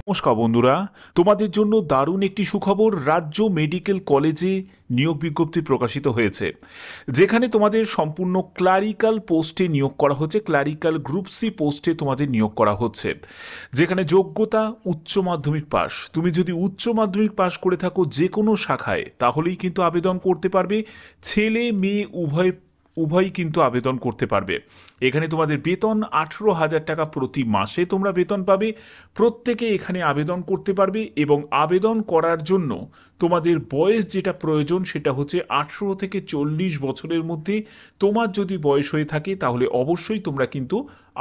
নমস্কার বন্ধুরা, তোমাদের জন্য দারুণ একটি সুখবর। রাজ্য মেডিকেল কলেজে নিয়োগ বিজ্ঞপ্তি প্রকাশিত হয়েছে, যেখানে তোমাদের সম্পূর্ণ ক্লারিক্যাল পোস্টে নিয়োগ করা হচ্ছে। ক্লারিক্যাল গ্রুপ সি পোস্টে তোমাদের নিয়োগ করা হচ্ছে, যেখানে যোগ্যতা উচ্চ মাধ্যমিক পাস। তুমি যদি উচ্চ মাধ্যমিক পাস করে থাকো যে কোনো শাখায়, তাহলেই কিন্তু আবেদন করতে পারবে। ছেলে মেয়ে উভয়ই কিন্তু আবেদন করতে পারবে। এখানে তোমাদের বেতন 18,000 টাকা প্রতি মাসে তোমরা বেতন পাবে। প্রত্যেকে এখানে আবেদন করতে পারবে এবং আবেদন করার জন্য তোমাদের বয়স যেটা প্রয়োজন সেটা হচ্ছে 18 থেকে 40 বছরের মধ্যে। তোমার যদি বয়স হয়ে থাকে তাহলে অবশ্যই তোমরা কিন্তু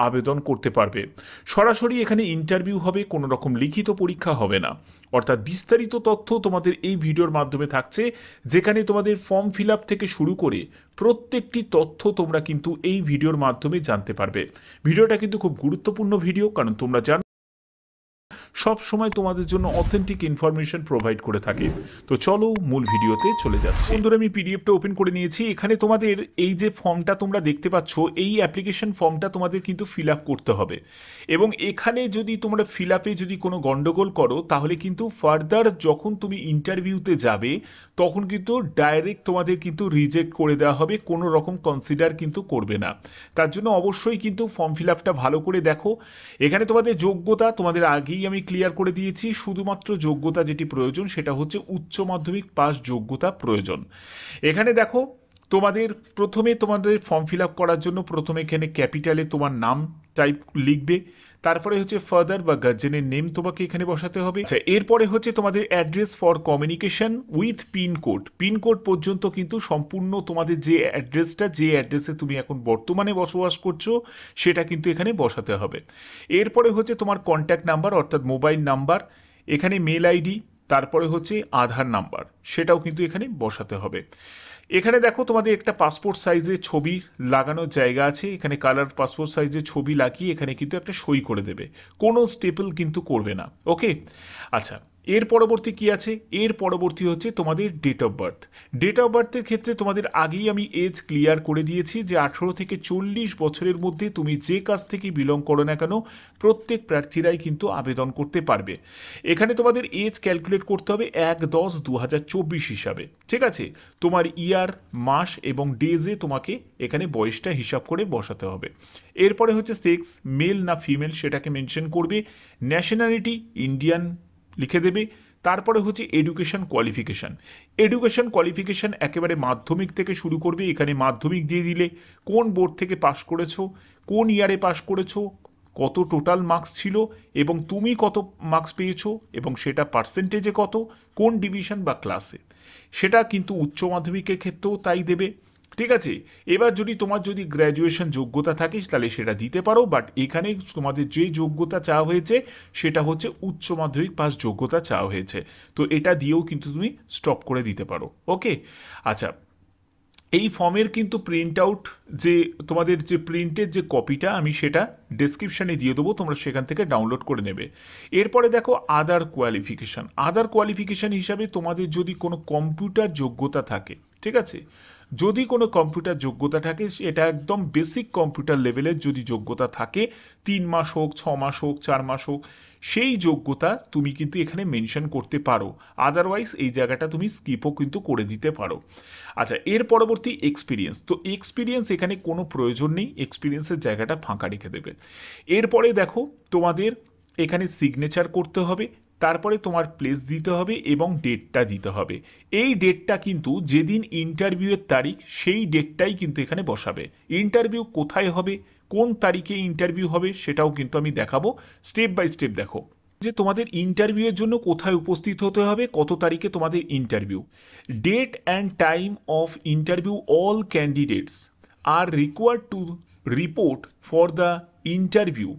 আবেদন করতে পারবে। সরাসরি এখানে ইন্টারভিউ হবে, কোনো রকম লিখিত পরীক্ষা হবে না। অর্থাৎ বিস্তারিত তথ্য তোমাদের এই ভিডিওর মাধ্যমে থাকছে, যেখানে তোমাদের ফর্ম ফিল আপ থেকে শুরু করে প্রত্যেকটি তথ্য তোমরা কিন্তু এই ভিডিওর মাধ্যমে জানতে পারবে। ভিডিওটা কিন্তু খুব গুরুত্বপূর্ণ ভিডিও, কারণ তোমরা জানো সব সময় তোমাদের জন্য অথেন্টিক ইনফরমেশন প্রোভাইড করে থাকে। তো চলো মূল ভিডিওতে চলে যাচ্ছি। বন্ধুরা, আমি পিডিএফটা ওপেন করে নিয়েছি। এখানে তোমাদের এই যে ফর্মটা তোমরা দেখতে পাচ্ছ, এই অ্যাপ্লিকেশন ফর্মটা তোমাদের কিন্তু ফিল আপ করতে হবে। এবং এখানে যদি তোমরা ফিল আপে যদি কোনো গন্ডগোল করো, তাহলে কিন্তু ফার্দার যখন তুমি ইন্টারভিউতে যাবে তখন কিন্তু ডাইরেক্ট তোমাদের কিন্তু রিজেক্ট করে দেওয়া হবে, কোনো রকম কনসিডার কিন্তু করবে না। তার জন্য অবশ্যই কিন্তু ফর্ম ফিল আপটা ভালো করে দেখো। এখানে তোমাদের যোগ্যতা তোমাদের আগেই আমি ক্লিয়ার করে দিয়েছি। শুধুমাত্র যোগ্যতা যেটি প্রয়োজন সেটা হচ্ছে উচ্চ মাধ্যমিক পাস যোগ্যতা প্রয়োজন। এখানে দেখো, তোমাদের প্রথমে তোমাদের ফর্ম ফিল আপ করার জন্য প্রথমে এখানে ক্যাপিটালে তোমার নাম টাইপ লিখবে। তারপরে হচ্ছে ফাদার বা গার্জেনের নেম তোমাকে এখানে বসাতে হবে। আচ্ছা, এরপরে হচ্ছে তোমাদের address for communication with pincode. Pincode পর্যন্ত কিন্তু সম্পূর্ণ তোমাদের যে অ্যাড্রেসটা, যে অ্যাড্রেসে তুমি এখন বর্তমানে বসবাস করছো, সেটা কিন্তু এখানে বসাতে হবে। এরপরে হচ্ছে তোমার কন্ট্যাক্ট নাম্বার অর্থাৎ মোবাইল নাম্বার, এখানে মেল আইডি, তারপরে হচ্ছে আধার নাম্বার, সেটাও কিন্তু এখানে বসাতে হবে। এখানে দেখো তোমাদের একটা পাসপোর্ট সাইজের ছবি লাগানোর জায়গা আছে। এখানে কালার পাসপোর্ট সাইজের ছবি লাগিয়ে এখানে কিন্তু একটা সই করে দেবে, কোনো স্টেপল কিন্তু করবে না। ওকে, আচ্ছা, এর পরবর্তী কি আছে? এর পরবর্তী হচ্ছে তোমাদের date of birth. Date of বার্থের ক্ষেত্রে তোমাদের আগেই আমি এজ ক্লিয়ার করে দিয়েছি যে 18 থেকে 40 বছরের মধ্যে তুমি যে কাজ থেকে বিলং করো না কেন, প্রত্যেক প্রার্থীরাই কিন্তু আবেদন করতে পারবে। এখানে তোমাদের এজ ক্যালকুলেট করতে হবে 1/10/2024 হিসাবে। ঠিক আছে, তোমার ইয়ার, মাস এবং ডেজে তোমাকে এখানে বয়সটা হিসাব করে বসাতে হবে। এরপরে হচ্ছে সেক্স, মেল না ফিমেল সেটাকে মেনশন করবে। ন্যাশনালিটি ইন্ডিয়ান লিখে দেবে। তারপরে হচ্ছে এডুকেশন কোয়ালিফিকেশন। এডুকেশন কোয়ালিফিকেশন একেবারে মাধ্যমিক থেকে শুরু করবে। এখানে মাধ্যমিক দিয়ে দিলে কোন বোর্ড থেকে পাশ করেছো, কোন ইয়ারে পাশ করেছো, কত টোটাল মার্কস ছিল এবং তুমি কত মার্কস পেয়েছো এবং সেটা পার্সেন্টেজে কত, কোন ডিভিশন বা ক্লাসে, সেটা কিন্তু উচ্চ মাধ্যমিকের ক্ষেত্রেও তাই দেবে। ঠিক আছে, এবার তোমার যদি গ্র্যাজুয়েশন যোগ্যতা থাকে তাহলে সেটা দিতে পারো, বাট এখানে তোমাদের যে যোগ্যতা চাওয়া হয়েছে সেটা হচ্ছে উচ্চ মাধ্যমিক পাস যোগ্যতা চাওয়া হয়েছে। তো এটা দিয়েও কিন্তু তুমি স্টপ করে দিতে পারো। ওকে, আচ্ছা, এই ফর্মের কিন্তু প্রিন্ট আউট, যে তোমাদের যে প্রিন্টের যে কপিটা আমি সেটা ডেসক্রিপশনে দিয়ে দেবো, তোমরা সেখান থেকে ডাউনলোড করে নেবে। এরপরে দেখো আদার কোয়ালিফিকেশন। আদার কোয়ালিফিকেশন হিসাবে তোমাদের যদি কোনো কম্পিউটার যোগ্যতা থাকে, ঠিক আছে, যদি কোনো কম্পিউটার যোগ্যতা থাকে, এটা একদম বেসিক কম্পিউটার লেভেলের যদি যোগ্যতা থাকে, 3 মাস হোক, 6 মাস হোক, 4 মাস হোক, সেই যোগ্যতা তুমি কিন্তু এখানে মেনশন করতে পারো। আদারওয়াইজ এই জায়গাটা তুমি স্কিপও কিন্তু করে দিতে পারো। আচ্ছা, এর পরবর্তী এক্সপিরিয়েন্স। তো এক্সপিরিয়েন্স এখানে কোনো প্রয়োজন নেই, এক্সপিরিয়েন্সের জায়গাটা ফাঁকা রেখে দেবে। এরপরে দেখো তোমাদের এখানে সিগনেচার করতে হবে, তারপরে তোমার প্লেস দিতে হবে এবং ডেটটা দিতে হবে। এই ডেটটা কিন্তু যেদিন ইন্টারভিউয়ের তারিখ, সেই ডেটটাই কিন্তু এখানে বসাবে। ইন্টারভিউ কোথায় হবে, কোন তারিখে ইন্টারভিউ হবে, সেটাও কিন্তু আমি দেখাবো। স্টেপ বাই স্টেপ দেখো যে তোমাদের ইন্টারভিউয়ের জন্য কোথায় উপস্থিত হতে হবে, কত তারিখে তোমাদের interview. Date and time of interview, all candidates are required to report for the interview.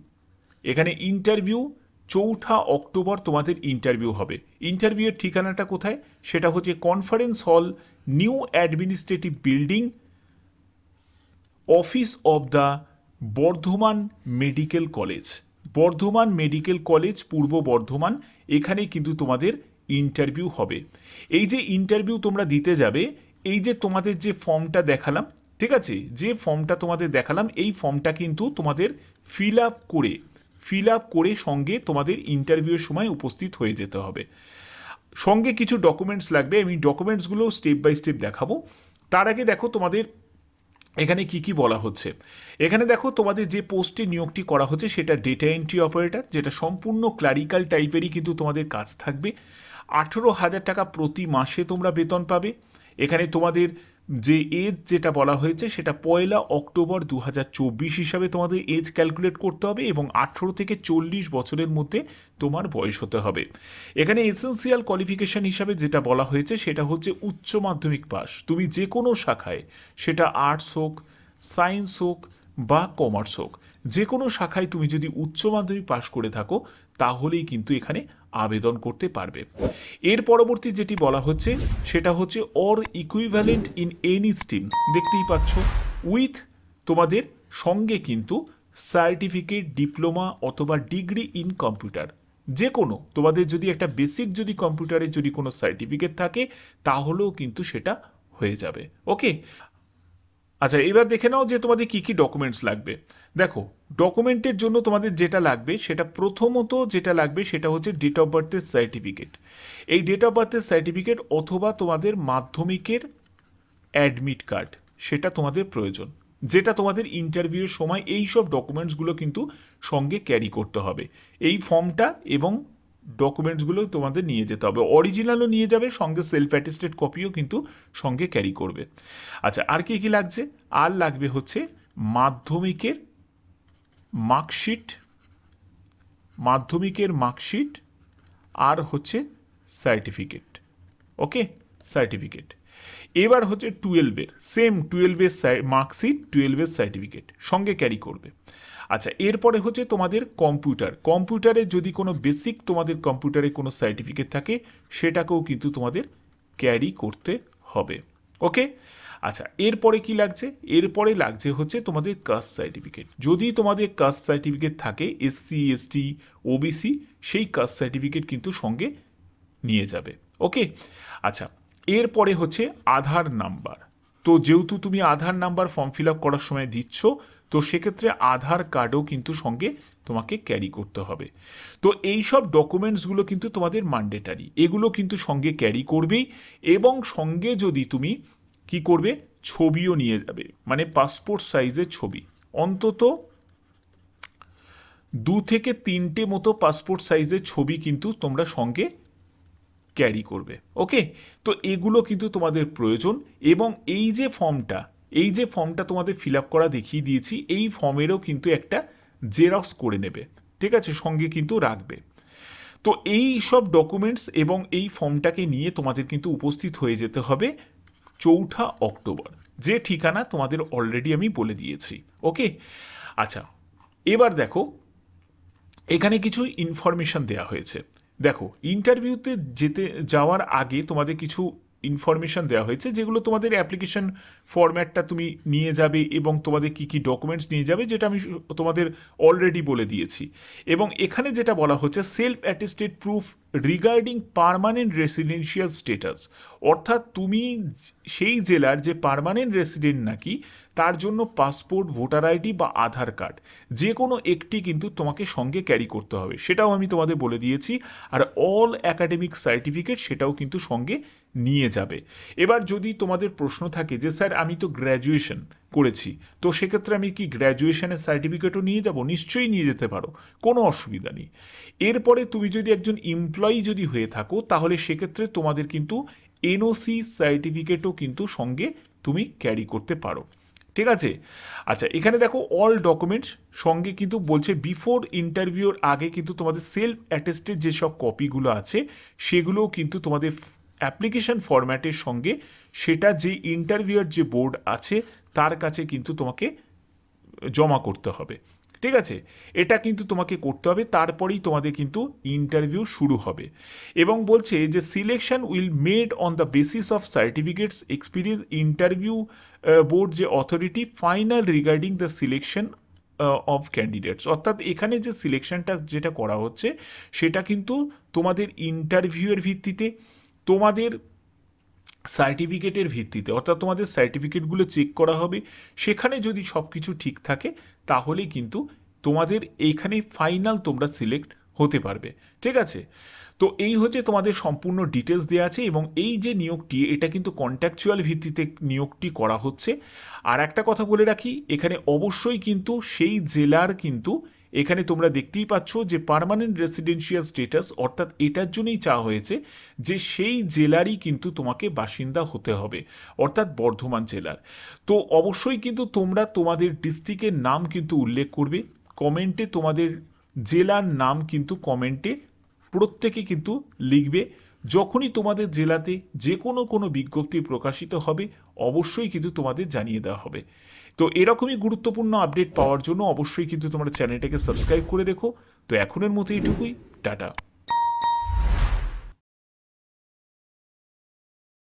এখানে ইন্টারভিউ 4 অক্টোবর তোমাদের ইন্টারভিউ হবে। ইন্টারভিউয়ের ঠিকানাটা কোথায়, সেটা হচ্ছে conference hall, new administrative building, office of the Bardhaman medical college. Bardhaman medical college, Purba Bardhaman, এখানে কিন্তু তোমাদের ইন্টারভিউ হবে। এই যে ইন্টারভিউ তোমরা দিতে যাবে, এই যে তোমাদের যে ফর্মটা দেখালাম, ঠিক আছে, যে ফর্মটা তোমাদের দেখালাম, এই ফর্মটা কিন্তু তোমাদের ফিল আপ করে ফিল আপ করে সঙ্গে তোমাদের ইন্টারভিউয়ের সময় উপস্থিত হয়ে যেতে হবে। সঙ্গে কিছু ডকুমেন্টস লাগবে, আমি ডকুমেন্টসগুলো স্টেপ বাই স্টেপ দেখাবো। তার আগে দেখো তোমাদের এখানে কি কি বলা হচ্ছে। এখানে দেখো তোমাদের যে পোস্টে নিয়োগটি করা হচ্ছে সেটা ডেটা এন্ট্রি অপারেটর, যেটা সম্পূর্ণ ক্লারিক্যাল টাইপেরই কিন্তু তোমাদের কাজ থাকবে। 18,000 টাকা প্রতি মাসে তোমরা বেতন পাবে। এখানে তোমাদের যে এজ যেটা বলা হয়েছে সেটা 1 অক্টোবর 2024 হিসাবে তোমাদের এজ ক্যালকুলেট করতে হবে এবং 18 থেকে 40 বছরের মধ্যে তোমার বয়স হতে হবে। এখানে এসেন্সিয়াল কোয়ালিফিকেশন হিসাবে যেটা বলা হয়েছে সেটা হচ্ছে উচ্চ মাধ্যমিক পাস। তুমি যে কোনো শাখায়, সেটা আর্টস হোক, সায়েন্স হোক বা কমার্স হোক, যে কোনো শাখায় তুমি যদি উচ্চ মাধ্যমিক পাস করে থাকো তাহলেই কিন্তু এখানে আবেদন করতে পারবে। এর পরবর্তী যেটি বলা হচ্ছে সেটা হচ্ছে or equivalent in any stream, দেখতেই পাচ্ছ, উইথ তোমাদের সঙ্গে কিন্তু সার্টিফিকেট, ডিপ্লোমা অথবা ডিগ্রি ইন কম্পিউটার, যে কোনো তোমাদের যদি একটা বেসিক যদি কম্পিউটারের যদি কোনো সার্টিফিকেট থাকে তাহলেও কিন্তু সেটা হয়ে যাবে। ওকে, আচ্ছা এবার দেখে নাও যে তোমাদের কি কি ডকুমেন্টস লাগবে। দেখো ডকুমেন্টের জন্য তোমাদের যেটা লাগবে সেটা প্রথমত যেটা লাগবে সেটা হচ্ছে ডেট অফ বার্থের সার্টিফিকেট। এই ডেট অফ বার্থের সার্টিফিকেট অথবা তোমাদের মাধ্যমিকের অ্যাডমিট কার্ড, সেটা তোমাদের প্রয়োজন, যেটা তোমাদের ইন্টারভিউয়ের সময় এই সব ডকুমেন্টসগুলো কিন্তু সঙ্গে ক্যারি করতে হবে। এই ফর্মটা এবং ডকুমেন্টসগুলো তোমাদের নিয়ে যেতে হবে, অরিজিনালও নিয়ে যাবে, সঙ্গে সেলফ অ্যাটেস্টেড কপিও কিন্তু সঙ্গে ক্যারি করবে। আচ্ছা আর কি কি লাগছে, আর লাগবে হচ্ছে মাধ্যমিকের মার্কশিট আর হচ্ছে সার্টিফিকেট। ওকে, সার্টিফিকেট। এবার হচ্ছে 12-এর সেম 12-এর মার্কশিট, 12-এর সার্টিফিকেট সঙ্গে ক্যারি করবে। আচ্ছা এরপরে হচ্ছে তোমাদের কম্পিউটারে যদি কোনো বেসিক তোমাদের কম্পিউটারে কোনো সার্টিফিকেট থাকে সেটাকেও কিন্তু তোমাদের ক্যারি করতে হবে। ওকে, আচ্ছা এরপরে কি লাগছে, এরপরে লাগছে হচ্ছে তোমাদের কাস্ট সার্টিফিকেট। যদি তোমাদের কাস্ট সার্টিফিকেট থাকে এসসি এসটি ওবিসি, সেই কাস্ট সার্টিফিকেট কিন্তু সঙ্গে নিয়ে যাবে। ওকে, আচ্ছা এরপরে হচ্ছে আধার নাম্বার। তো যেহেতু তুমি আধার নাম্বার ফর্ম ফিল আপ করার সময় দিচ্ছ, তো সেক্ষেত্রে আধার কার্ডও কিন্তু সঙ্গে তোমাকে ক্যারি করতে হবে। তো এই সব ডকুমেন্টসগুলো কিন্তু তোমাদের ম্যান্ডেটরি, এগুলো কিন্তু সঙ্গে ক্যারি করবেই। এবং সঙ্গে যদি তুমি কি করবে, ছবিও নিয়ে যাবে, মানে পাসপোর্ট সাইজের ছবি, অন্তত 2 থেকে 3টে মতো পাসপোর্ট সাইজের ছবি কিন্তু তোমরা সঙ্গে ক্যারি করবে। ওকে, তো এগুলো কিন্তু তোমাদের প্রয়োজন। এবং এই যে ফর্মটা তোমাদের ফিল আপ করা দেখিয়ে দিয়েছি, এই ফর্মেরও কিন্তু একটা জেরক্স করে নেবে, ঠিক আছে, সঙ্গে কিন্তু রাখবে। তো এই সব ডকুমেন্টস এবং এই ফর্মটাকে নিয়ে তোমাদের কিন্তু উপস্থিত হয়ে যেতে হবে 4 অক্টোবর, যে ঠিকানা তোমাদের অলরেডি আমি বলে দিয়েছি। ওকে, আচ্ছা এবার দেখো এখানে কিছু ইনফরমেশন দেয়া হয়েছে। দেখো ইন্টারভিউতে যাওয়ার আগে তোমাদের কিছু ইনফরমেশন দেওয়া হয়েছে, যেগুলো তোমাদের অ্যাপ্লিকেশন ফরম্যাটটা তুমি নিয়ে যাবে এবং তোমাদের কি কি ডকুমেন্টস নিয়ে যাবে, যেটা আমি তোমাদের অলরেডি বলে দিয়েছি। এবং এখানে যেটা বলা হচ্ছে self attested proof regarding permanent residential status, অর্থাৎ তুমি সেই জেলার যে পার্মানেন্ট রেসিডেন্ট নাকি, তার জন্য পাসপোর্ট, ভোটার আইডি বা আধার কার্ড যে কোনো একটি কিন্তু তোমাকে সঙ্গে ক্যারি করতে হবে, সেটাও আমি তোমাদের বলে দিয়েছি। আর অল একাডেমিক সার্টিফিকেট সেটাও কিন্তু সঙ্গে নিয়ে যাবে। এবার যদি তোমাদের প্রশ্ন থাকে যে স্যার আমি তো গ্র্যাজুয়েশন করেছি, তো সেক্ষেত্রে আমি কি গ্র্যাজুয়েশনের সার্টিফিকেটও নিয়ে যাব? নিশ্চয়ই নিয়ে যেতে পারো, কোনো অসুবিধা নেই। এরপরে তুমি যদি একজন এমপ্লয়ি যদি হয়ে থাকো তাহলে সেক্ষেত্রে তোমাদের কিন্তু এনওসি সার্টিফিকেটও কিন্তু সঙ্গে তুমি ক্যারি করতে পারো, ঠিক আছে। আচ্ছা এখানে দেখো অল ডকুমেন্টস সঙ্গে কিন্তু বলছে বিফোর ইন্টারভিউর আগে কিন্তু তোমাদের সেলফ অ্যাটেস্টেড যেসব কপিগুলো আছে সেগুলোও কিন্তু তোমাদের অ্যাপ্লিকেশন ফরম্যাটের সঙ্গে, সেটা যে ইন্টারভিউয়ার যে বোর্ড আছে তার কাছে কিন্তু তোমাকে জমা করতে হবে, ঠিক আছে। এটা কিন্তু তোমাকে করতে হবে, তারপরেই তোমাদের কিন্তু ইন্টারভিউ শুরু হবে। এবং বলছে যে selection will made on the basis of certificates experience interview board যে authority final regarding the selection of candidates, অর্থাৎ এখানে যে সিলেকশনটা যেটা করা হচ্ছে সেটা কিন্তু তোমাদের ইন্টারভিউয়ের ভিত্তিতে, তোমাদের সার্টিফিকেটের ভিত্তিতে, অর্থাৎ তোমাদের সার্টিফিকেটগুলো চেক করা হবে, সেখানে যদি সবকিছু ঠিক থাকে তাহলেই কিন্তু তোমাদের এইখানে ফাইনাল তোমরা সিলেক্ট হতে পারবে। ঠিক আছে, তো এই হচ্ছে তোমাদের সম্পূর্ণ ডিটেলস দেওয়া আছে এবং এই যে নিয়োগটি এটা কিন্তু কন্ট্রাকচুয়াল ভিত্তিতে নিয়োগটি করা হচ্ছে। আর একটা কথা বলে রাখি, এখানে অবশ্যই কিন্তু সেই জেলার কিন্তু এখানে তোমরা দেখতেই পাচ্ছ যে পার্মানেন্ট রেসিডেন্সিয়াল স্ট্যাটাস, অর্থাৎ এটার জন্যই চাওয়া হয়েছে যে সেই জেলারই কিন্তু তোমাকে বাসিন্দা হতে হবে, অর্থাৎ বর্ধমান জেলার। তো অবশ্যই কিন্তু তোমরা তোমাদের ডিস্ট্রিক্টের নাম কিন্তু উল্লেখ করবে কমেন্টে, তোমাদের জেলার নাম কিন্তু কমেন্টে প্রত্যেকে কিন্তু লিখবে। যখনই তোমাদের জেলাতে যে কোনো বিজ্ঞপ্তি প্রকাশিত হবে অবশ্যই কিন্তু তোমাদের জানিয়ে দেওয়া হবে। তো এরকমই গুরুত্বপূর্ণ আপডেট পাওয়ার জন্য অবশ্যই কিন্তু তোমরা চ্যানেলটাকে সাবস্ক্রাইব করে রেখো। তো এখনের মতো এইটুকুই, টাটা।